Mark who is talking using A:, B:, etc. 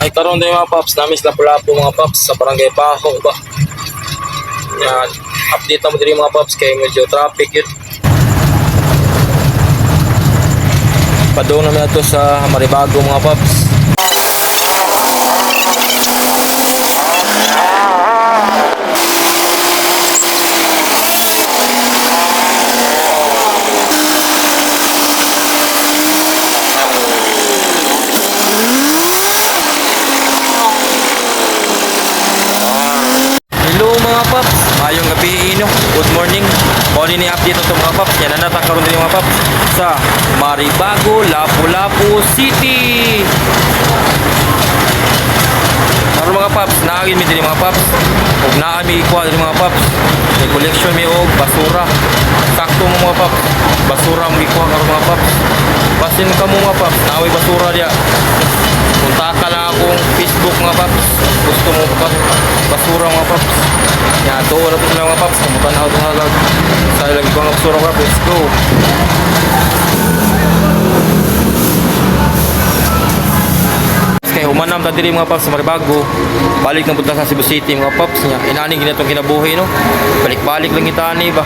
A: Ay karon din mga paps, namis Lapu-Lapu mga paps sa barangay Baho ba. Yan, update na mo din mga paps kay medyo traffic yun. Padung namin ito sa Maribago mga paps. Hello mga paps, mayong gabi no. Good morning. Morning ni update ito mga paps. Yan na natakaroon din mga paps sa Maribago, Lapu-Lapu City. Pero mga paps, naagin mi din mga paps. Ug naa mi ikuha din mga paps. May collection mi og basura. Sakto mo mga paps. Basura mo ikuha karon mga paps. Basin ka mo mga paps, naaway basura dia. Punta ka lang akong Facebook mga paps. Gusto mo pa basura mga paps. Yan, doon na po sila mga paps. Kamutan na ako halag. Sa lagi ko mga basura mga paps. Let's go. Kaya humanam na diri mga paps sa Maribago. Balik na punta sa Cebu City mga paps. Inaning ginatong kinabuhi no. Balik-balik lang itani ba.